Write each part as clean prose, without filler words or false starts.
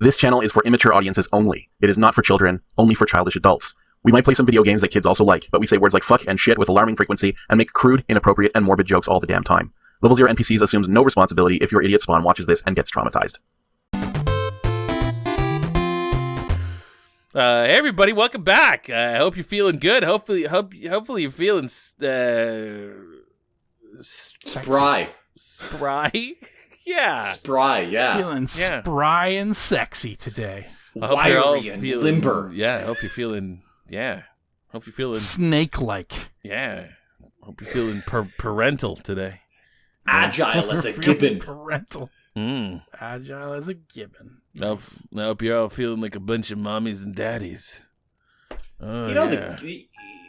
This channel is for immature audiences only. It is not for children, only for childish adults. We might play some video games that kids also like, but we say words like fuck and shit with alarming frequency and make crude, inappropriate, and morbid jokes all the damn time. Level 0 NPCs assumes no responsibility if your idiot spawn watches this and gets traumatized. Hey everybody, welcome back. I hope you're feeling good. Hopefully you're feeling spry. Spry? Yeah. Spry, yeah. Feeling spry and sexy today. Wiry and limber. Yeah, I hope you're feeling, Hope you're feeling snake-like. Yeah. Hope you're feeling parental today. Agile as a gibbon. Parental. Agile as a gibbon. I hope you're all feeling like a bunch of mommies and daddies. Oh, you know,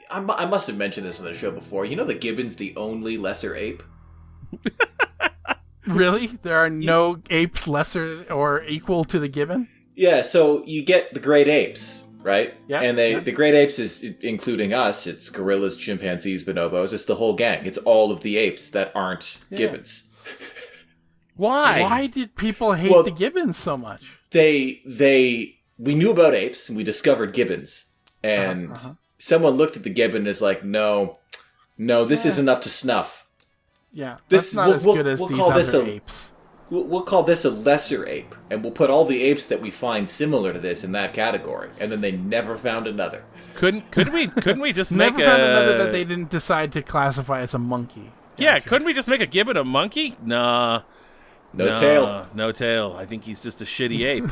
I must have mentioned this on the show before. You know the gibbon's the only lesser ape? Really? There are no apes lesser or equal to the gibbon? Yeah, so you get the great apes, right? Yeah. And the great apes is including us. It's gorillas, chimpanzees, bonobos. It's the whole gang. It's all of the apes that aren't gibbons. Why? Why did people hate the gibbons so much? We knew about apes and we discovered gibbons. And someone looked at the gibbon and is like, no, this isn't up to snuff. Yeah, that's not as good as these other apes. We'll call this a lesser ape, and we'll put all the apes that we find similar to this in that category. And then they never found another. Couldn't we just never make found another that they didn't decide to classify as a monkey? Yeah, couldn't we just make a gibbon a monkey? Nah. No tail. No tail. I think he's just a shitty ape.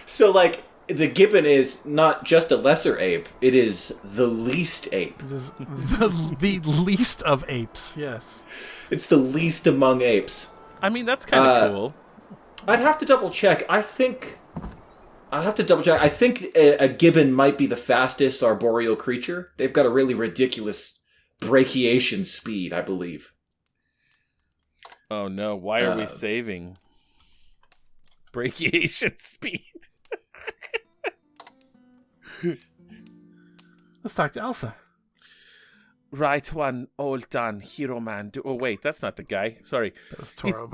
So, like, the gibbon is not just a lesser ape. It is the least ape. It is the least of apes, yes. It's the least among apes. I mean, that's kind of cool. I'd have to double check. I think a gibbon might be the fastest arboreal creature. They've got a really ridiculous brachiation speed, I believe. Oh no, why are we saving? Brachiation speed. Let's talk to Elsa. Right one, all done, hero man. Oh wait, that's not the guy. Sorry. That was Toro.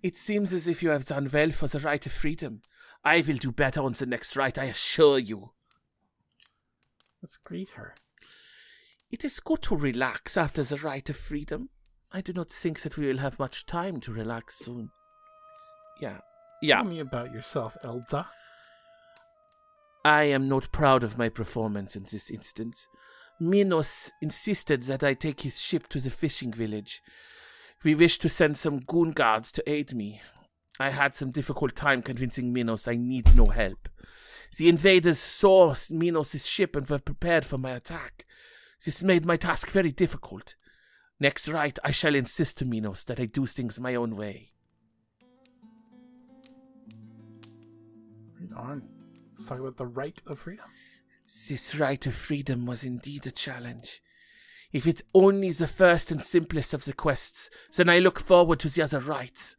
It seems as if you have done well for the right of freedom. I will do better on the next rite, I assure you. Let's greet her. It is good to relax after the rite of freedom. I do not think that we will have much time to relax soon. Yeah. Tell me about yourself, Elsa. I am not proud of my performance in this instance. Minos insisted that I take his ship to the fishing village. We wished to send some goon guards to aid me. I had some difficult time convincing Minos I need no help. The invaders saw Minos' ship and were prepared for my attack. This made my task very difficult. Next rite, I shall insist to Minos that I do things my own way. Right on. Let's talk about the right of freedom. This rite of freedom was indeed a challenge. If it's only the first and simplest of the quests, then I look forward to the other rites.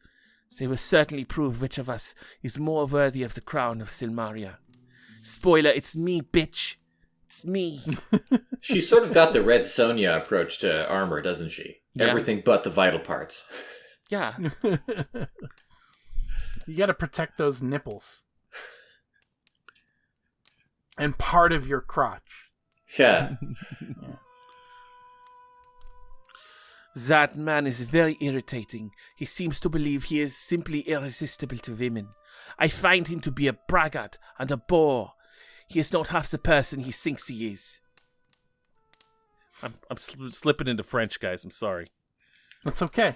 They will certainly prove which of us is more worthy of the crown of Silmaria. Spoiler, it's me, bitch. It's me. She's sort of got the Red Sonja approach to armor, doesn't she? Yeah. Everything but the vital parts. Yeah. You gotta protect those nipples. And part of your crotch. Yeah. That man is very irritating. He seems to believe he is simply irresistible to women. I find him to be a braggart and a bore. He is not half the person he thinks he is. I'm slipping into French, guys. I'm sorry. That's okay.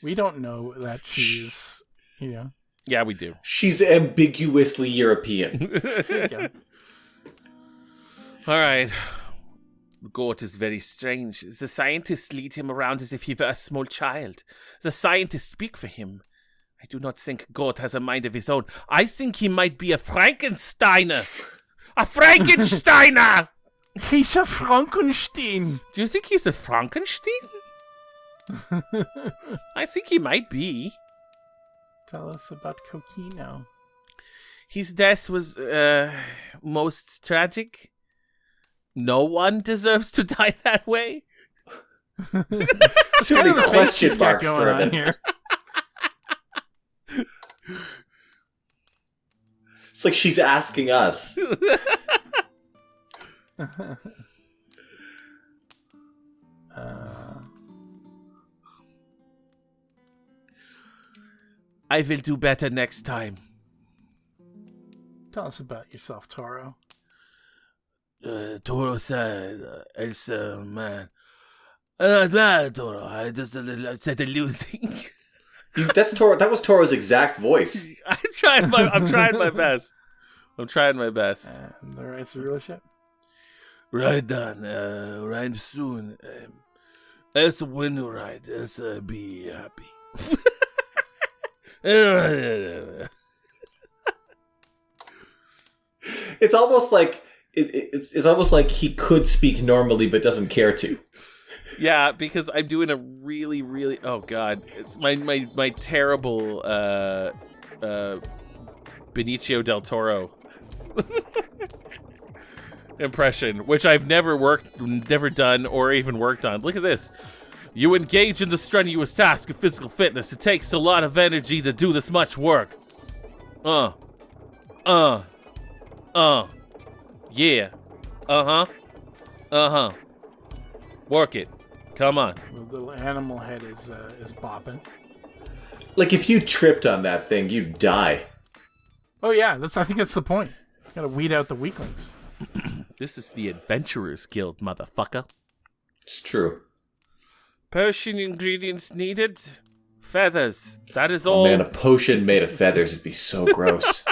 We don't know that she's, Yeah, we do. She's ambiguously European. There you go. All right. The goat is very strange. The scientists lead him around as if he were a small child. The scientists speak for him. I do not think goat has a mind of his own. I think he might be a Frankensteiner. A Frankensteiner! He's a Frankenstein. Do you think he's a Frankenstein? I think he might be. Tell us about Coquino. His death was most tragic. No one deserves to die that way. So many question marks thrown in here. It's like she's asking us. I will do better next time. Tell us about yourself, Toro. Toro said, Elsa, man. Not bad, Toro. I just a little upset at losing. That's Toro. That was Toro's exact voice. I'm trying my best. I'm trying my best. And the rites of rulership? Right done. Right soon. Elsa win the right. Elsa be happy. It's almost like it's almost like he could speak normally but doesn't care to. Yeah, because I'm doing a really, really oh god, it's my terrible Benicio del Toro impression, which I've never done or even worked on. Look at this. You engage in the strenuous task of physical fitness. It takes a lot of energy to do this much work. Yeah. Work it. Come on. The little animal head is bopping. Like if you tripped on that thing, you'd die. Oh yeah, I think that's the point. You gotta weed out the weaklings. This is the Adventurers Guild, motherfucker. It's true. Potion ingredients needed. Feathers. That is Oh all. man, a potion made of feathers would be so gross.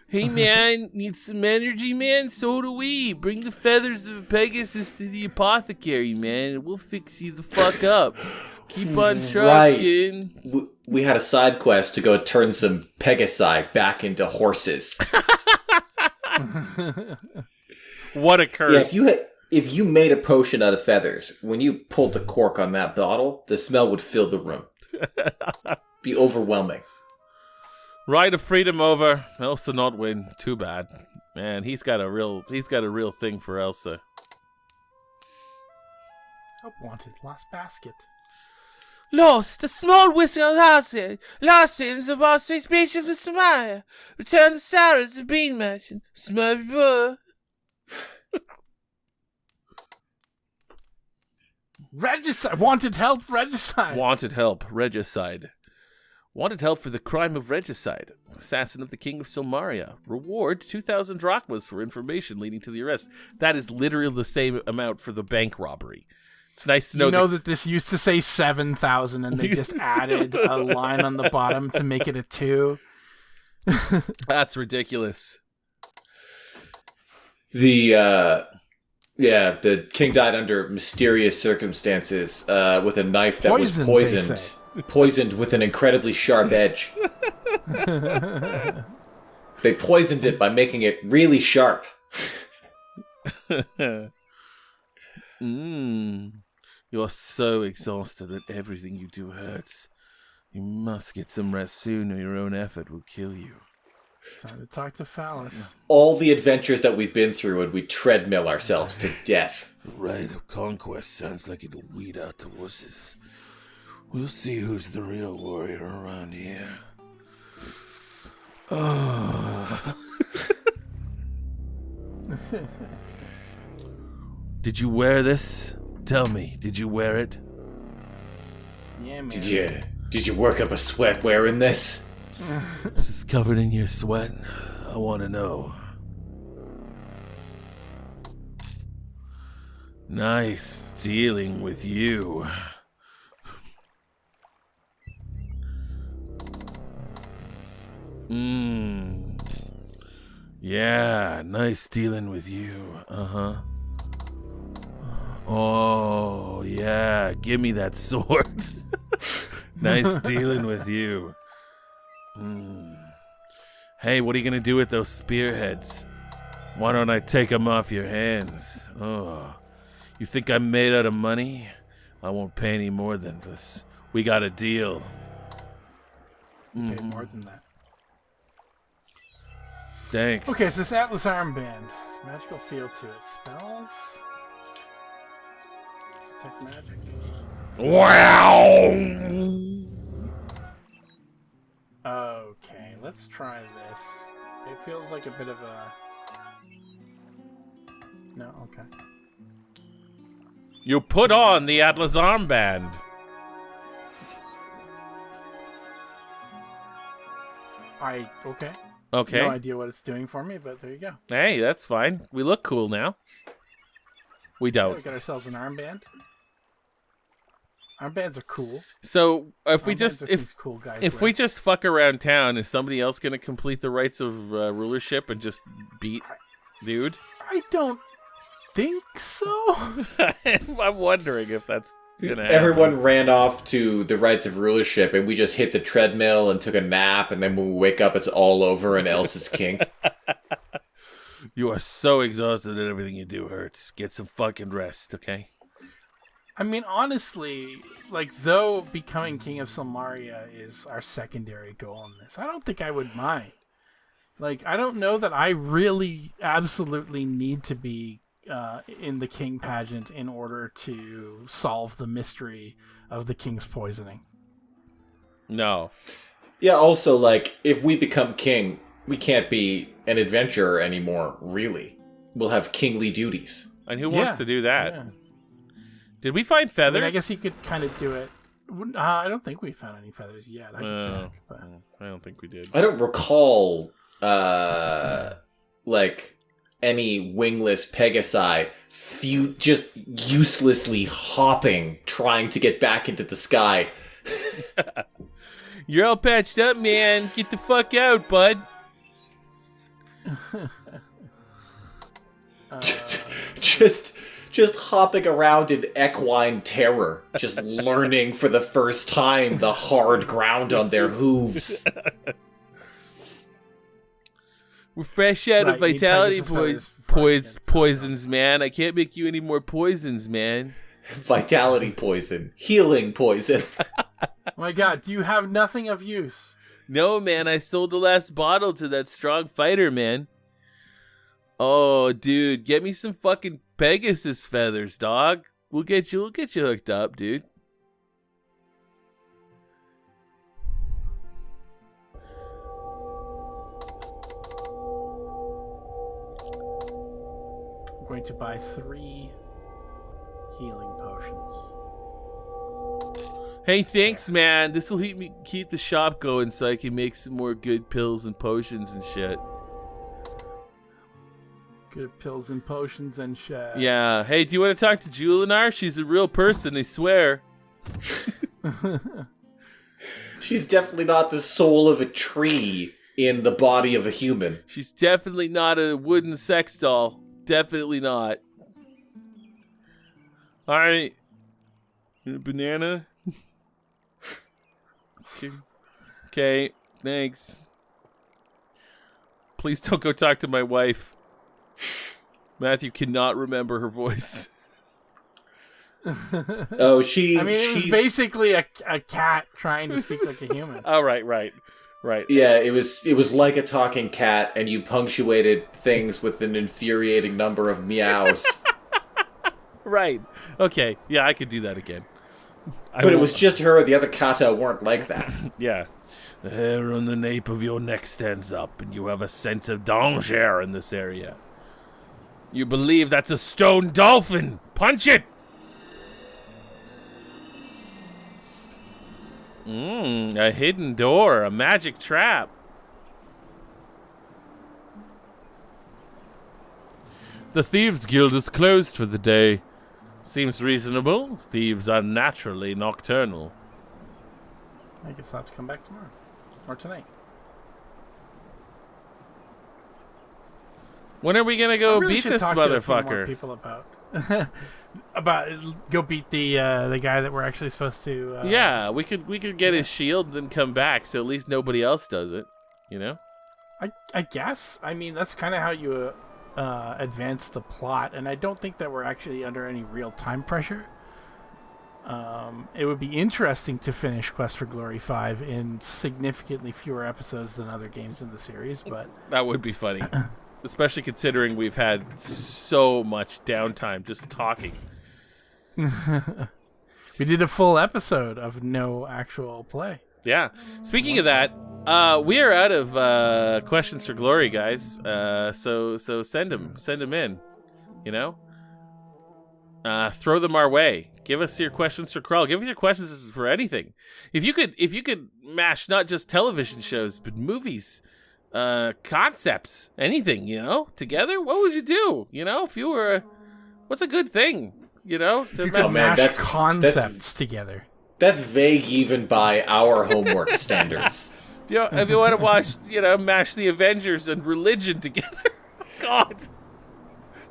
Hey man, need some energy, man? So do we. Bring the feathers of Pegasus to the apothecary, man, and we'll fix you the fuck up. Keep on trucking. Right. We had a side quest to go turn some Pegasi back into horses. What a curse. Yeah, if you made a potion out of feathers, when you pulled the cork on that bottle, the smell would fill the room. Be overwhelming. Ride of freedom over. Elsa not win. Too bad. Man, he's got a real thing for Elsa. Help wanted. Last basket. Lost. A small whisker of Lassie. Lassie is about 6 beaches of Silmaria. Return to Sarah as a bean merchant. Smurfy. Regicide! Wanted help, regicide! Wanted help, regicide. Wanted help for the crime of regicide. Assassin of the King of Silmaria. Reward 2,000 drachmas for information leading to the arrest. That is literally the same amount for the bank robbery. It's nice to know. You know that this used to say 7,000 and they just added a line on the bottom to make it a 2. That's ridiculous. The king died under mysterious circumstances with a knife that was poisoned. Poisoned with an incredibly sharp edge. They poisoned it by making it really sharp. You're so exhausted that everything you do hurts. You must get some rest soon or your own effort will kill you. Time to talk to Phallus. All the adventures that we've been through and we treadmill ourselves to death. The rite of conquest sounds like it'll weed out the wusses. We'll see who's the real warrior around here. Oh. Did you wear this? Tell me, did you wear it? Yeah, man. Did you work up a sweat wearing this? This is covered in your sweat. I want to know. Nice dealing with you. Yeah, nice dealing with you. Oh, yeah, give me that sword. Nice dealing with you. Hey, what are you gonna do with those spearheads? Why don't I take them off your hands? Oh, you think I'm made out of money? I won't pay any more than this. We got a deal. Pay more than that. Thanks. Okay, so this Atlas armband. It's a magical feel to it. Spells? Detect magic. Wow! Okay, let's try this. It feels like a bit of a... No, okay. You put on the Atlas armband. Okay. Okay. No idea what it's doing for me, but there you go. Hey, that's fine. We look cool now. We Yeah, don't. we got ourselves an armband. Armbands are cool. So if we Armbands just are things cool guys if wear. we just fuck around town, is somebody else going to complete the rites of rulership and just beat dude? I don't think so. I'm wondering if that's gonna happen. Everyone ran off to the rites of rulership, and we just hit the treadmill and took a nap, and then when we wake up, it's all over, and Else is king. You are so exhausted that everything you do hurts. Get some fucking rest, okay? I mean, honestly, like, though becoming King of Silmaria is our secondary goal in this, I don't think I would mind. Like, I don't know that I really absolutely need to be in the king pageant in order to solve the mystery of the king's poisoning. No. Yeah, also, like, if we become king, we can't be an adventurer anymore, really. We'll have kingly duties. And who wants to do that? Yeah. Did we find I feathers? mean, I guess you could kind of do it. I don't think we found any feathers yet. I can check, but... I don't think we did. I don't recall, like, any wingless Pegasi just uselessly hopping, trying to get back into the sky. You're all patched up, man. Get the fuck out, bud. Just hopping around in equine terror, just learning for the first time the hard ground on their hooves. We're fresh out of Right, you need vitality Pegasus feathers before you can poisons, man. I can't make you any more poisons, man. Vitality poison, healing poison. Oh my god, do you have nothing of use? No, man, I sold the last bottle to that strong fighter, man. Oh, dude, get me some fucking Pegasus feathers, dog. We'll get you hooked up, dude. I'm going to buy 3 healing potions. Hey, thanks, man. This will keep the shop going so I can make some more good pills and potions and shit. Good pills and potions and shit. Yeah. Hey, do you want to talk to Julinar? She's a real person, I swear. She's definitely not the soul of a tree in the body of a human. She's definitely not a wooden sex doll. Definitely not. All right. A banana? Okay, thanks. Please don't go talk to my wife. Matthew cannot remember her voice. Oh, I mean, it was basically a cat trying to speak like a human. Oh, right. Yeah, it was like a talking cat, and you punctuated things with an infuriating number of meows. Right. Okay. Yeah, I could do that again. But it was just her. The other kata weren't like that. Yeah. The hair on the nape of your neck stands up, and you have a sense of danger in this area. You believe that's a stone dolphin. Punch it! A hidden door, a magic trap. The Thieves' Guild is closed for the day. Seems reasonable. Thieves are naturally nocturnal. I guess I'll have to come back tomorrow. Or tonight. When are we gonna go I really beat should this talk to a few more motherfucker? people about go beat the guy that we're actually supposed to. Yeah, we could get his shield and come back, so at least nobody else does it. You know? I guess. I mean, that's kind of how you advance the plot, and I don't think that we're actually under any real time pressure. It would be interesting to finish Quest for Glory 5 in significantly fewer episodes than other games in the series, but That would be funny. Especially considering we've had so much downtime just talking. we did a full episode of no actual play. Yeah. Speaking of that, We are out of questions for glory, guys. So send them in. You know, throw them our way. Give us your questions for Krull. Give us your questions for anything. If you could mash not just television shows but movies, concepts, anything, you know, together, what would you do? You know, if you were, what's a good thing? You know, to mash concepts together. That's vague even by our homework standards. You know, if you want to watch, you know, mash the Avengers and religion together. God.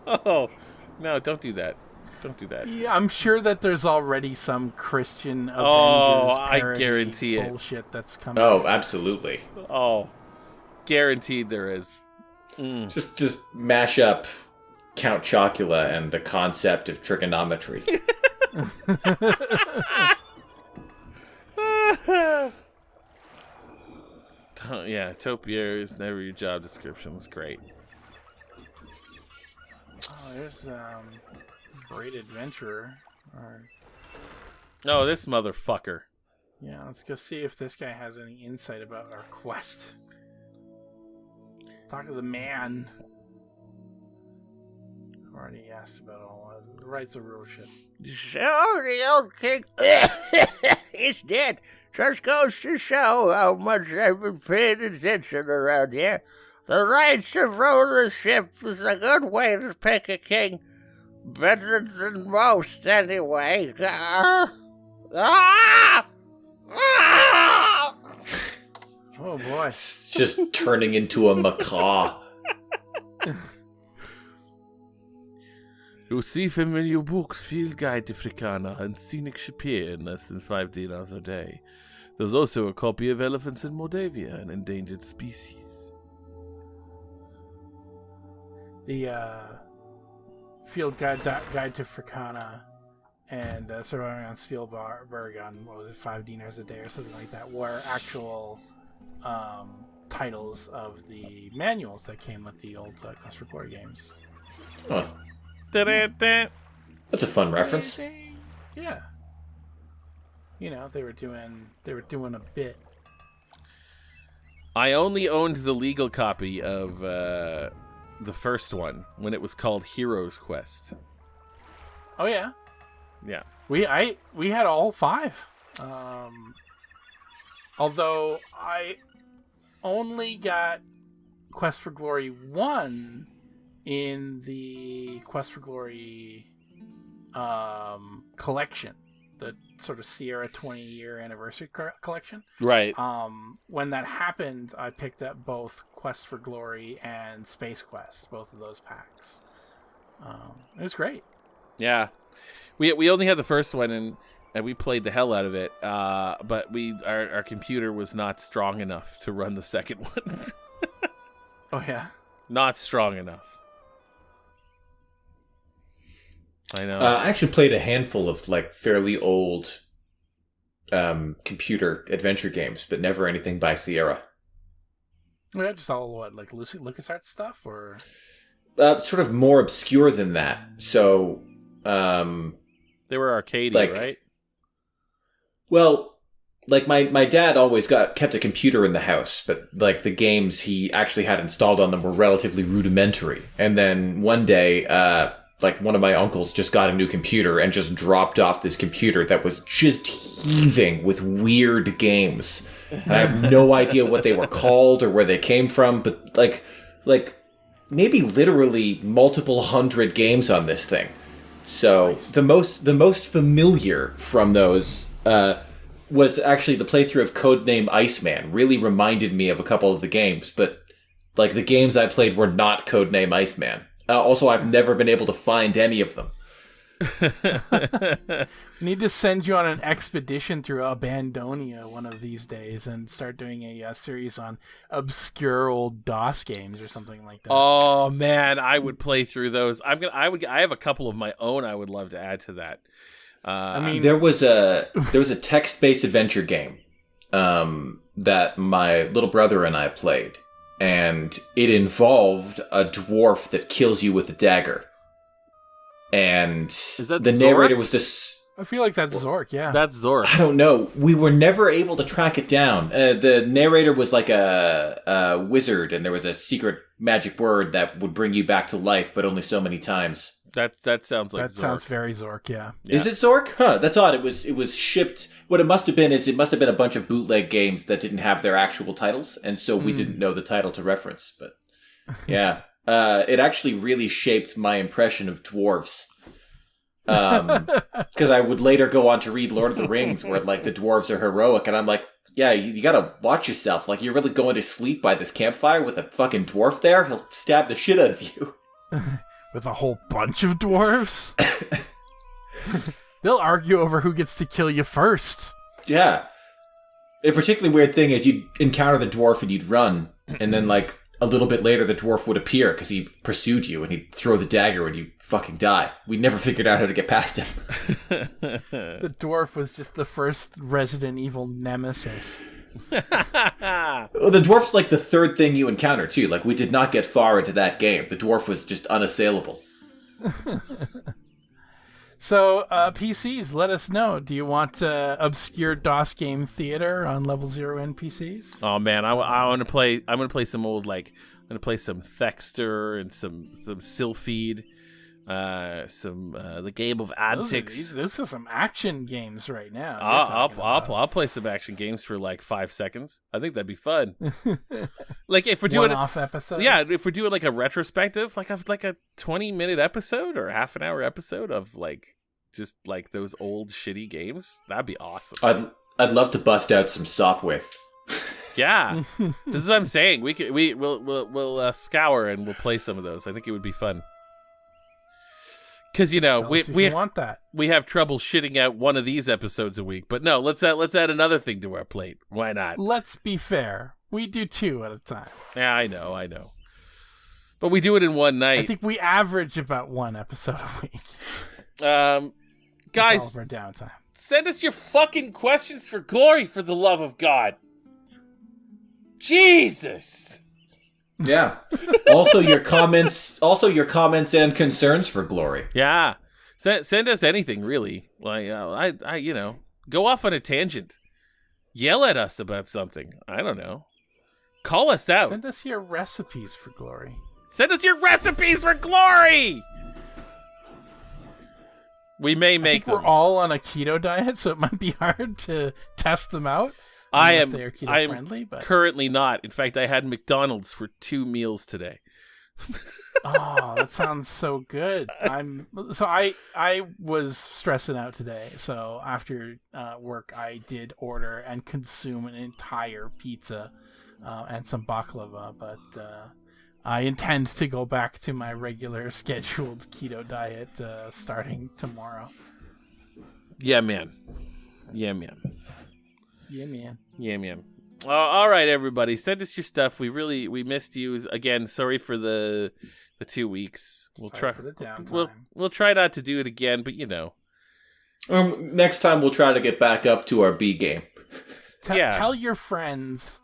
Oh, no, don't do that. Don't do that. Yeah, I'm sure that there's already some Christian Avengers I guarantee it. Bullshit that's coming. Oh, absolutely. Oh, guaranteed there is. Just mash up Count Chocula and the concept of trigonometry. Yeah, Topiary is never your job description. That's great. Oh, there's great adventurer. Oh, this motherfucker. Yeah, let's go see if this guy has any insight about our quest. Let's talk to the man. Already asked about all the rites of rulership. So the old king is dead. Just goes to show how much I've been paying attention around here. The rites of rulership is a good way to pick a king. Better than most, anyway. Oh boy. It's just turning into a macaw. You see familiar books, Field Guide to Fricana, and Scenic Shapier in less than 5 dinars a day. There's also a copy of Elephants in Mordavia, an endangered species. The Field Guide to Fricana and Surviving on Spielburg on, what was it, 5 dinars a day or something like that, were actual titles of the manuals that came with the old Quest for Glory games. Huh. That's a fun reference. Yeah. You know, they were doing a bit. I only owned the legal copy of the first one when it was called Heroes Quest. Oh yeah. Yeah. We had all 5. Although I only got Quest for Glory 1 in the Quest for Glory collection, the sort of Sierra 20-year anniversary collection. Right. When that happened, I picked up both Quest for Glory and Space Quest, both of those packs. It was great. Yeah. We only had the first one, and we played the hell out of it. But our computer was not strong enough to run the second one. Oh yeah. Not strong enough. I know. I actually played a handful of like fairly old computer adventure games, but never anything by Sierra. Yeah, just all what, like LucasArts stuff, or sort of more obscure than that. So they were arcadey, like, right? Well, like my dad always kept a computer in the house, but like the games he actually had installed on them were relatively rudimentary. And then one day, like one of my uncles just got a new computer and just dropped off this computer that was just heaving with weird games. And I have no idea what they were called or where they came from, but like maybe literally multiple hundred games on this thing. So nice. The most familiar from those was actually the playthrough of Codename Iceman. Really reminded me of a couple of the games, but like the games I played were not Codename Iceman. Also, I've never been able to find any of them. We need to send you on an expedition through Abandonia one of these days and start doing a series on obscure old DOS games or something like that. Oh man, I would play through those. I have a couple of my own I would love to add to that. I mean, there was a text-based adventure game that my little brother and I played. And it involved a dwarf that kills you with a dagger. And is that the Zork? narrator was this... I feel like that's Zork, yeah. That's Zork. I don't know. We were never able to track it down. The narrator was like a wizard, and there was a secret magic word that would bring you back to life, but only so many times. That sounds like that Zork. sounds very Zork, yeah. Is it Zork? Huh, that's odd. It was shipped. What it must have been is it must have been a bunch of bootleg games that didn't have their actual titles, and so we didn't know the title to reference. But yeah, it actually really shaped my impression of dwarves. Because I would later go on to read Lord of the Rings, where like the dwarves are heroic, and I'm like, yeah, you gotta watch yourself. Like, you're really going to sleep by this campfire with a fucking dwarf there? He'll stab the shit out of you. With a whole bunch of dwarves? They'll argue over who gets to kill you first. Yeah. A particularly weird thing is you'd encounter the dwarf and you'd run, and then like a little bit later the dwarf would appear because he pursued you, and he'd throw the dagger and you'd fucking die. We never figured out how to get past him. The dwarf was just the first Resident Evil nemesis. Well, the dwarf's like the third thing you encounter too. Like, we did not get far into that game. The dwarf was just unassailable. So, PCs, let us know. Do you want obscure DOS game theater on level 0 NPCs? Oh man, I want to play. I'm gonna play some old I'm gonna play some Thexter and some Sylphid, the game of antics. Those are some action games right now. I'll play some action games for like 5 seconds. I think that'd be fun. Like if we're doing one-off episode. Yeah, if we're doing like a retrospective, like a 20-minute episode or half an hour episode of like just like those old shitty games, that'd be awesome. I'd love to bust out some Sopwith. Yeah, this is what I'm saying. We'll scour and we'll play some of those. I think it would be fun. Because we want that. We have trouble shitting out one of these episodes a week, but no, let's add another thing to our plate. Why not? Let's be fair. We do 2 at a time. Yeah, I know. But we do it in one night. I think we average about 1 episode a week. Guys, all of our downtime. Send us your fucking questions for glory, for the love of God. Jesus. Yeah. Also your comments and concerns for glory. Yeah. Send us anything, really. Like I go off on a tangent. Yell at us about something. I don't know. Call us out. Send us your recipes for glory. Send us your recipes for glory. We may make them. We're all on a keto diet, so it might be hard to test them out. I am friendly, but currently not. In fact, I had McDonald's for 2 meals today. Oh, that sounds so good. I was stressing out today, so after work I did order and consume an entire pizza and some baklava, but I intend to go back to my regular scheduled keto diet starting tomorrow. Yeah, man. All right, everybody. Send us your stuff. We missed you. Again, sorry for the 2 weeks. We'll try for the downtime. We'll try not to do it again, but Next time we'll try to get back up to our B game. Tell your friends.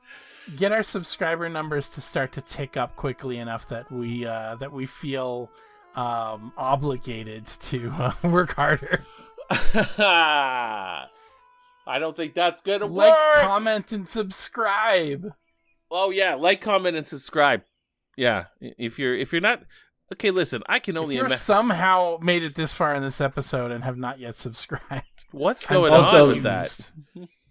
Get our subscriber numbers to start to tick up quickly enough that we feel obligated to work harder. I don't think that's gonna work. Like, comment, and subscribe. Oh yeah, like, comment, and subscribe. Yeah, if you're not okay, listen. I can only imagine somehow made it this far in this episode and have not yet subscribed. What's going on with that?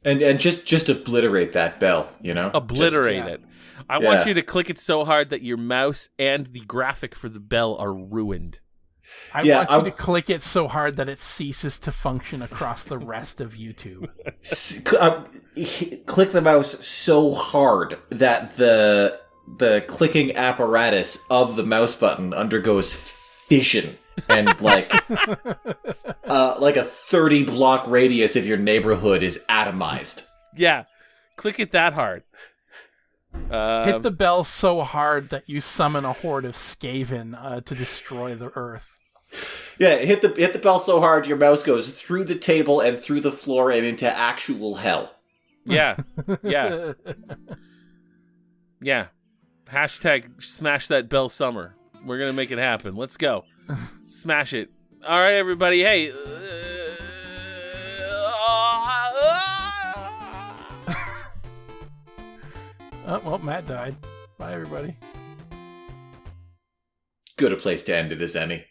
And just obliterate that bell, Obliterate it. I want you to click it so hard that your mouse and the graphic for the bell are ruined. I want you to click it so hard that it ceases to function across the rest of YouTube. Click the mouse so hard that the clicking apparatus of the mouse button undergoes fission, and like a 30 block radius of your neighborhood is atomized. Yeah, click it that hard. Hit the bell so hard that you summon a horde of Skaven to destroy the earth. Yeah, hit the bell so hard your mouse goes through the table and through the floor and into actual hell. Yeah. Hashtag smash that bell summer. We're gonna make it happen. Let's go. Smash it. All right, everybody. Hey, Oh, well, Matt died. Bye, everybody. Good a place to end it as any.